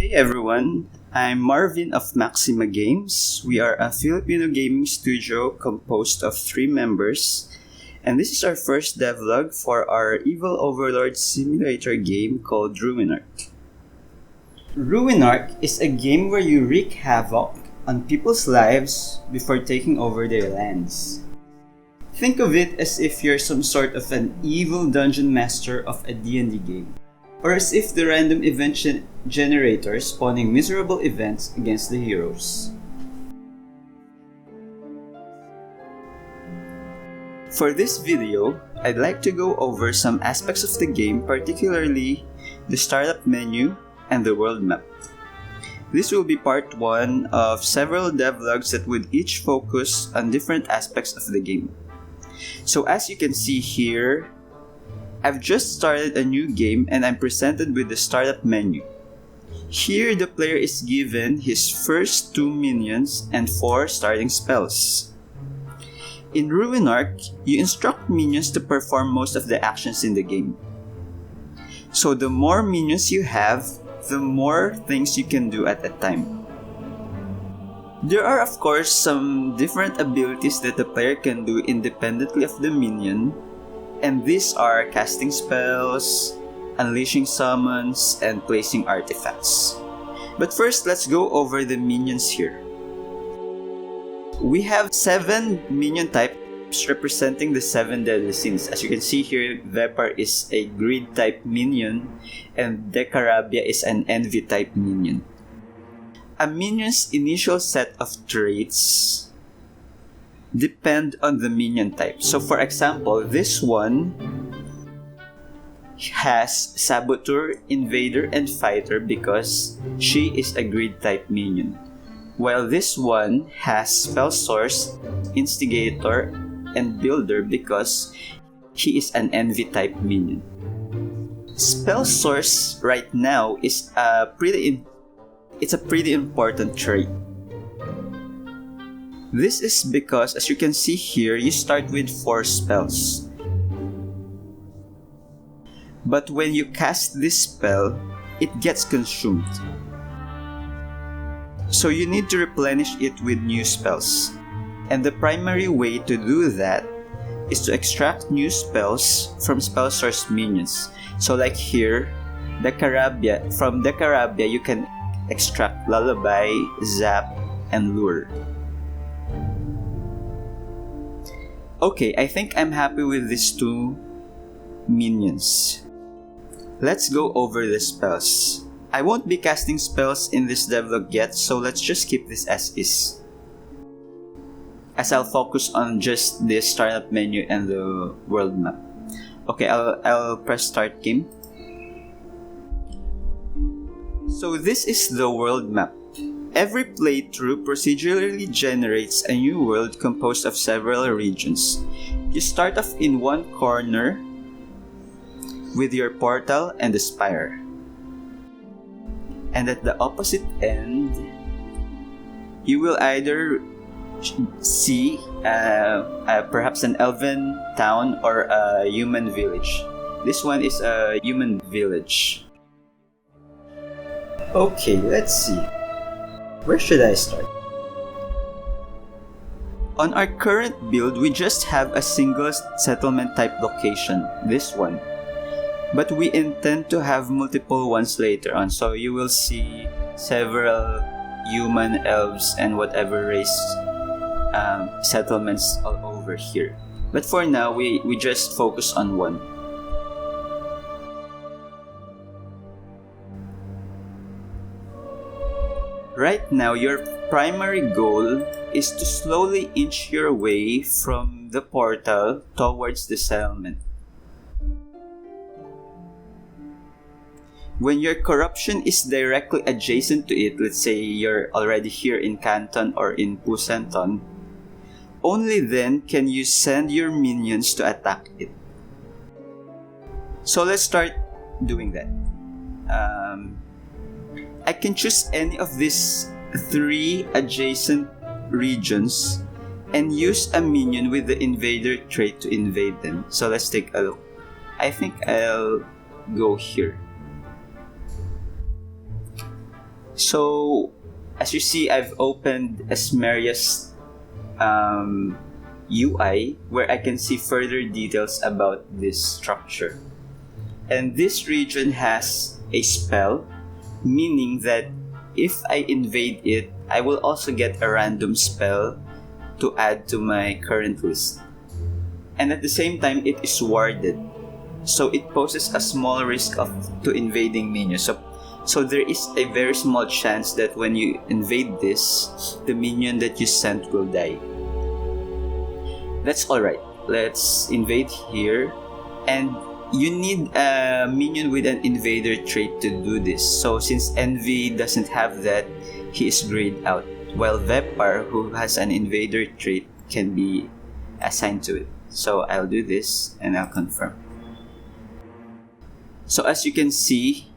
Hey everyone, I'm Marvin of Maxima Games. We are a Filipino gaming studio composed of 3 members, and this is our first devlog for our evil overlord simulator game called Ruinarch. Ruinarch is a game where you wreak havoc on people's lives before taking over their lands. Think of it as if you're some sort of an evil dungeon master of a D&D game, or as if the random event generator spawning miserable events against the heroes. For this video, I'd like to go over some aspects of the game, particularly the startup menu and the world map. This will be part 1 of several devlogs that would each focus on different aspects of the game. So as you can see here, I've just started a new game and I'm presented with the startup menu. Here the player is given his first 2 minions and 4 starting spells. In Ruinarch, you instruct minions to perform most of the actions in the game. So the more minions you have, the more things you can do at a time. There are of course some different abilities that the player can do independently of the minion, and these are casting spells, unleashing summons, and placing artifacts. But first, let's go over the minions here. We have 7 minion types representing the 7 deadly sins. As you can see here, Vepar is a greed type minion, and Decarabia is an envy type minion. A minion's initial set of traits depend on the minion type. So for example, this one has Saboteur, Invader, and Fighter because she is a greed type minion. While this one has Spell Source, Instigator, and Builder because he is an envy type minion. Spell Source right now is a pretty important trait. This is because, as you can see here, you start with 4 spells. But when you cast this spell, it gets consumed. So you need to replenish it with new spells. And the primary way to do that is to extract new spells from spell source minions. So like here, from Decarabia you can extract Lullaby, Zap, and Lure. Okay, I think I'm happy with these 2 minions. Let's go over the spells. I won't be casting spells in this devlog yet, so let's just keep this as is, as I'll focus on just the startup menu and the world map. Okay, I'll press start game. So this is the world map. Every playthrough procedurally generates a new world composed of several regions. You start off in one corner with your portal and the spire. And at the opposite end, you will either see perhaps an elven town or a human village. This one is a human village. Okay, let's see. Where should I start? On our current build, we just have a single settlement type location, this one. But we intend to have multiple ones later on, so you will see several human, elves, and whatever race settlements all over here. But for now, we just focus on one. Right now, your primary goal is to slowly inch your way from the portal towards the settlement. When your corruption is directly adjacent to it, let's say you're already here in Canton or in Pusenton, only then can you send your minions to attack it. So let's start doing that. I can choose any of these 3 adjacent regions and use a minion with the invader trait to invade them. So let's take a look. I think I'll go here. So, as you see, I've opened Esmeria's UI, where I can see further details about this structure. And this region has a spell, meaning that if I invade it, I will also get a random spell to add to my current list. And at the same time, it is warded, so it poses a small risk to invading minions. So there is a very small chance that when you invade this, the minion that you sent will die. That's alright. Let's invade here. And you need a minion with an invader trait to do this. So since Envy doesn't have that, he is grayed out. While Vepar, who has an invader trait, can be assigned to it. So I'll do this and I'll confirm. So as you can see,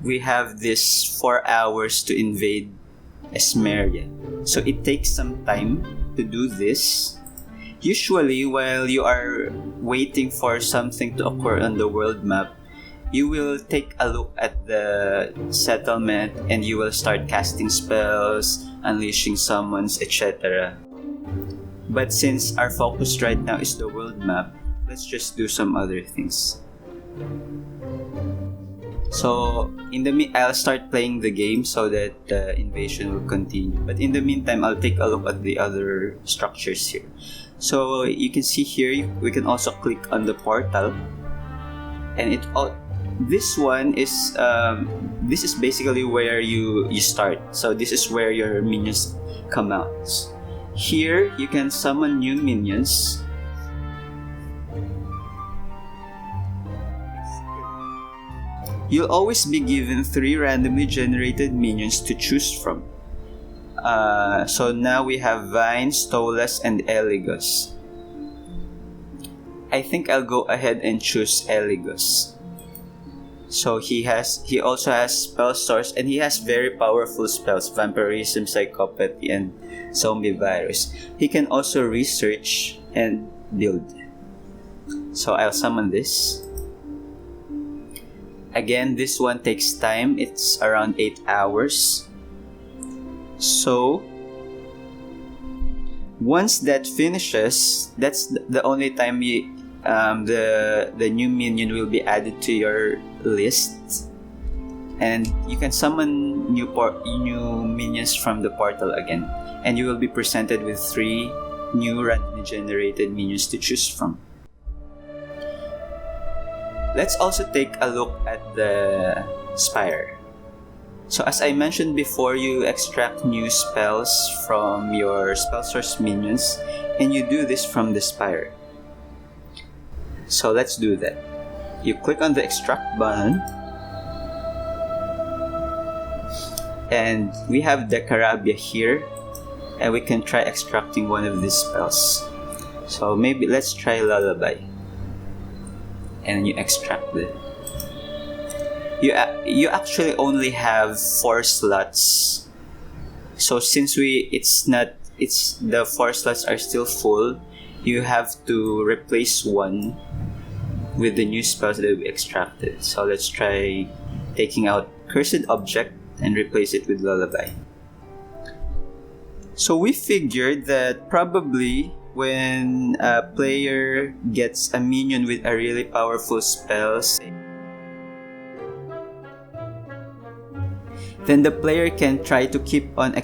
we have this 4 hours to invade Esmeria. So it takes some time to do this. Usually, while you are waiting for something to occur on the world map, you will take a look at the settlement and you will start casting spells, unleashing summons, etc. But since our focus right now is the world map, let's just do some other things. So, I'll start playing the game so that the invasion will continue. But in the meantime, I'll take a look at the other structures here. So, you can see here, we can also click on the portal. And this one is, this is basically where you start. So, this is where your minions come out. Here, you can summon new minions. You'll always be given 3 randomly generated minions to choose from. So now we have Vine, Stolas, and Eligos. I think I'll go ahead and choose Eligos. So he also has spell source, and he has very powerful spells: vampirism, psychopathy, and zombie virus. He can also research and build. So I'll summon this. Again, this one takes time. It's around 8 hours. So, once that finishes, that's the only time the new minion will be added to your list. And you can summon new minions from the portal again. And you will be presented with 3 new randomly generated minions to choose from. Let's also take a look at the Spire. So as I mentioned before, you extract new spells from your spell source minions, and you do this from the Spire. So let's do that. You click on the extract button, and we have the Carabia here, and we can try extracting one of these spells. So maybe let's try Lullaby. And you extract it. You actually only have 4 slots. So since the 4 slots are still full, you have to replace one with the new spells that we extracted. So let's try taking out Cursed Object and replace it with Lullaby. So we figured that probably when a player gets a minion with a really powerful spell, then the player can try to keep on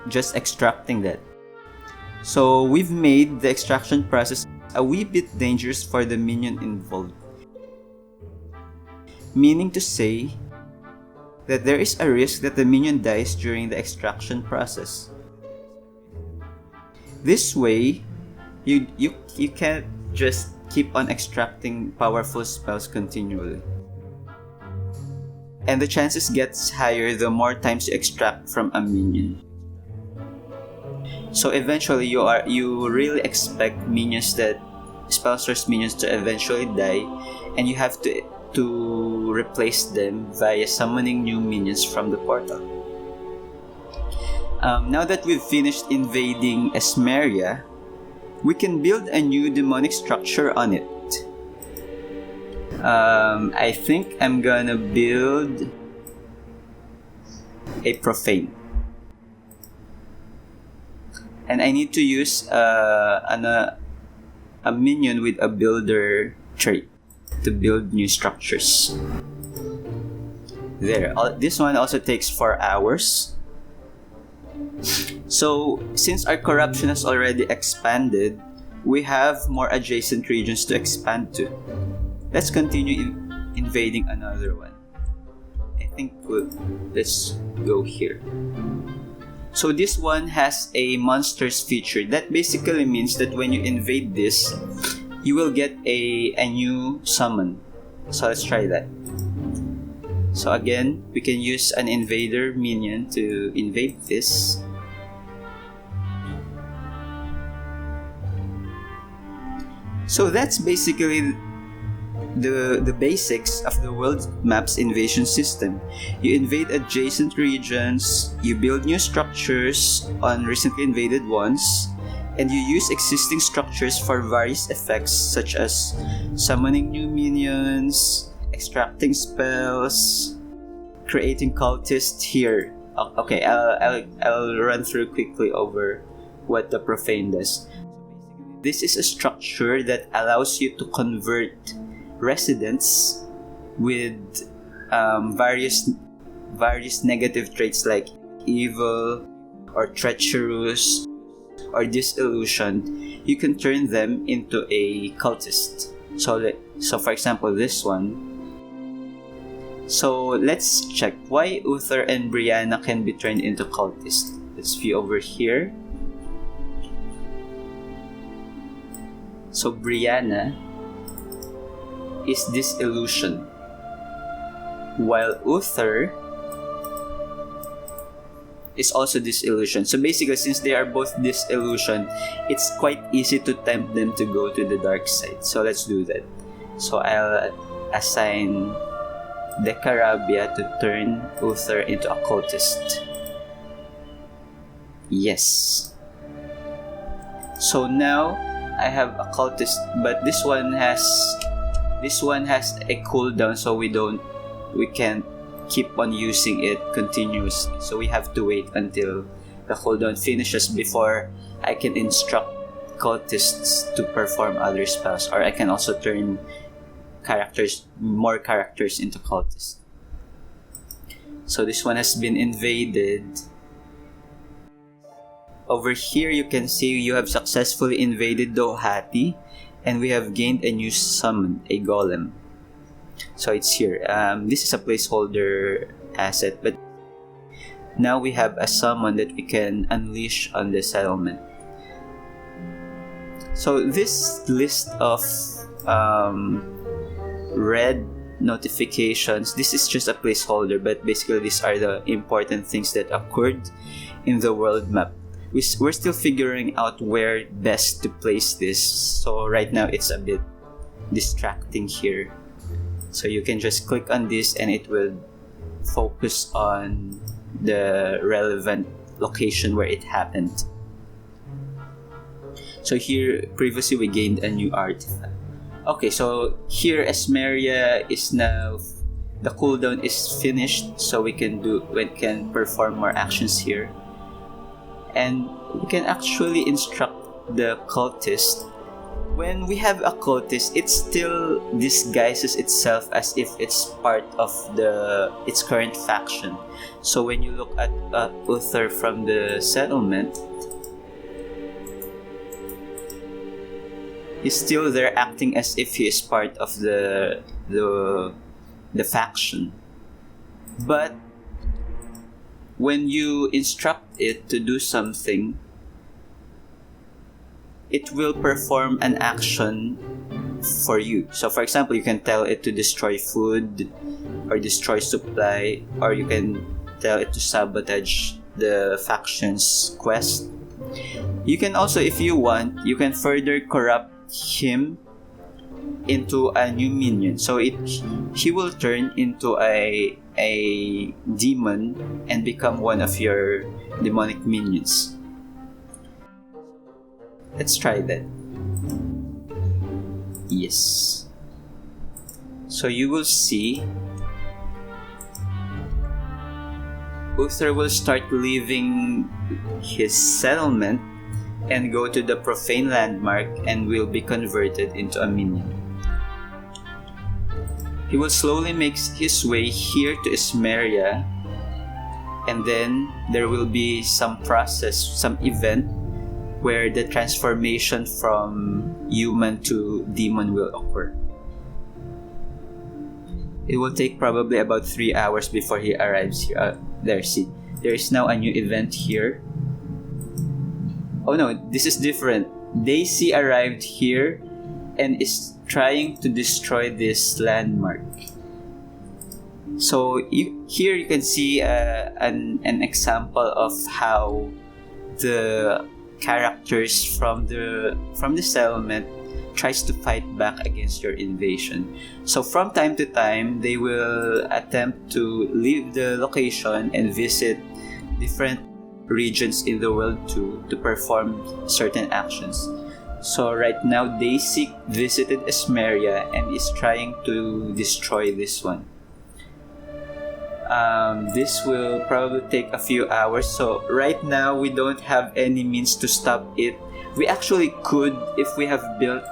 just extracting that. So we've made the extraction process a wee bit dangerous for the minion involved. Meaning to say that there is a risk that the minion dies during the extraction process. This way, you can't just keep on extracting powerful spells continually. And the chances gets higher the more times you extract from a minion. So eventually, you really expect spell source minions to eventually die, and you have to replace them via summoning new minions from the portal. Now that we've finished invading Esmeria, we can build a new demonic structure on it. I think I'm gonna build a profane. And I need to use a minion with a builder trait to build new structures. There. This one also takes 4 hours. So, since our corruption has already expanded, we have more adjacent regions to expand to. Let's continue invading another one. I think let's go here. So this one has a monsters feature. That basically means that when you invade this, you will get a new summon. So let's try that. So again, we can use an invader minion to invade this. So that's basically the basics of the world map's invasion system. You invade adjacent regions, you build new structures on recently invaded ones, and you use existing structures for various effects such as summoning new minions, extracting spells, creating cultists here. Okay, I'll run through quickly over what the profane does. This is a structure that allows you to convert residents with various negative traits like evil or treacherous or disillusion. You can turn them into a cultist. So for example, this one. So let's check why Uther and Brianna can be turned into cultists. Let's view over here. So Brianna is disillusion, while Uther is also disillusion. So basically, since they are both disillusioned, it's quite easy to tempt them to go to the dark side. So let's do that. So I'll assign Decarabia to turn Uther into a cultist. Yes. So now I have a cultist, but this one has a cooldown, so we can't keep on using it continuously. So we have to wait until the cooldown finishes before I can instruct cultists to perform other spells, or I can also turn more characters into cultists. So this one has been invaded. Over here you can see you have successfully invaded Dohati, and we have gained a new summon, a golem. So it's here. This is a placeholder asset, but now we have a summon that we can unleash on the settlement. So this list of red notifications, this is just a placeholder, but basically these are the important things that occurred in the world map. We're still figuring out where best to place this, so right now it's a bit distracting here. So you can just click on this and it will focus on the relevant location where it happened. So here, previously we gained a new artifact. Okay, so here Esmeria is now, the cooldown is finished, so we can perform more actions here. And we can actually instruct the cultist. When we have a cultist, it still disguises itself as if it's part of its current faction. So when you look at Uther from the settlement, he's still there acting as if he is part of the faction. But when you instruct it to do something, it will perform an action for you. So for example, you can tell it to destroy food or destroy supply, or you can tell it to sabotage the faction's quest. You can also, if you want, you can further corrupt him into a new minion. So he will turn into a demon and become one of your demonic minions. Let's try that. Yes. So you will see Uther will start leaving his settlement and go to the profane landmark and will be converted into a minion. He will slowly make his way here to Ismeria, and then there will be some process, some event where the transformation from human to demon will occur. It will take probably about 3 hours before he arrives here. See, there is now a new event here. Oh no, this is different. Daisy arrived here and is trying to destroy this landmark. So here you can see an example of how the characters from the settlement tries to fight back against your invasion. So from time to time, they will attempt to leave the location and visit different regions in the world to perform certain actions. So right now, Daisy visited Esmeria and is trying to destroy this one. This will probably take a few hours. So right now, we don't have any means to stop it. We actually could if we have built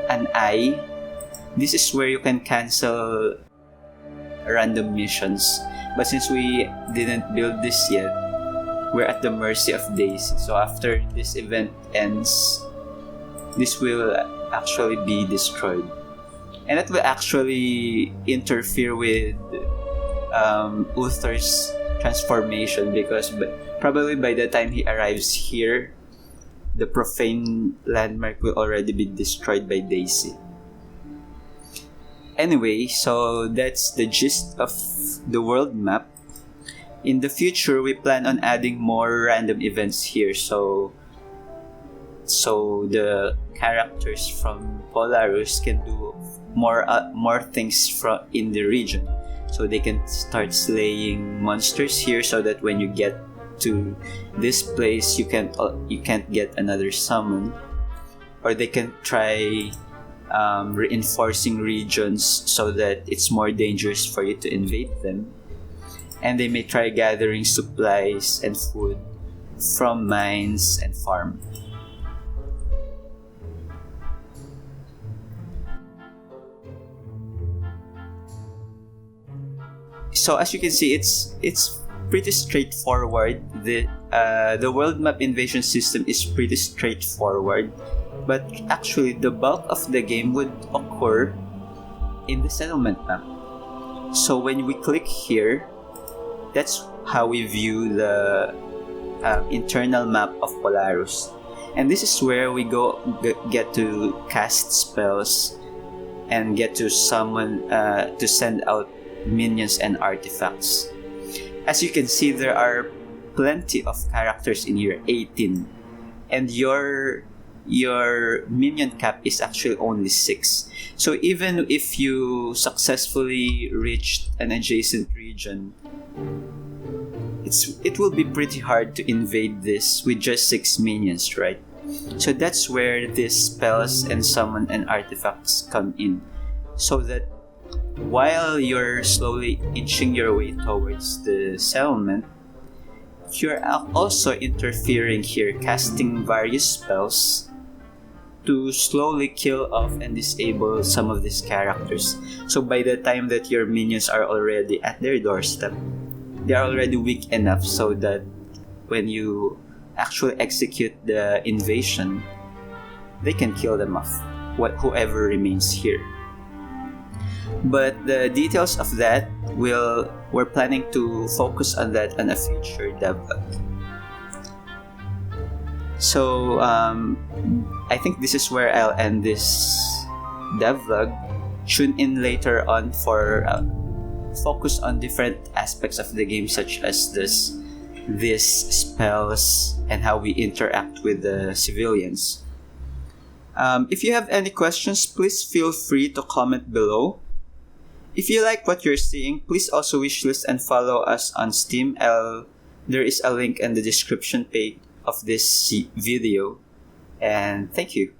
an eye. This is where you can cancel random missions. But since we didn't build this yet, we're at the mercy of Daisy. So after this event ends, this will actually be destroyed. And that will actually interfere with Uther's transformation, because probably by the time he arrives here, the profane landmark will already be destroyed by Daisy. Anyway, so that's the gist of the world map. In the future, we plan on adding more random events here, so the characters from Polarus can do more things in the region. So they can start slaying monsters here, so that when you get to this place, you can't get another summon. Or they can try reinforcing regions so that it's more dangerous for you to invade them. And they may try gathering supplies and food from mines and farm. So as you can see, it's pretty straightforward. The world map invasion system is pretty straightforward, but actually the bulk of the game would occur in the settlement map. So when we click here, that's how we view the internal map of Polarus, and this is where we get to cast spells and get to summon to send out minions and artifacts. As you can see, there are plenty of characters in here, 18, and your minion cap is actually only 6. So even if you successfully reached an adjacent region, it will be pretty hard to invade this with just 6 minions, right? So that's where these spells and summon and artifacts come in, so that while you're slowly inching your way towards the settlement, you're also interfering here, casting various spells to slowly kill off and disable some of these characters. So by the time that your minions are already at their doorstep, they are already weak enough so that when you actually execute the invasion, they can kill them off, whoever remains here. But the details of that, we're planning to focus on that on a future devlog. So I think this is where I'll end this devlog. Tune in later on for focus on different aspects of the game, such as these spells and how we interact with the civilians. If you have any questions, please feel free to comment below. If you like what you're seeing, please also wishlist and follow us on Steam. There is a link in the description page of this video. And thank you.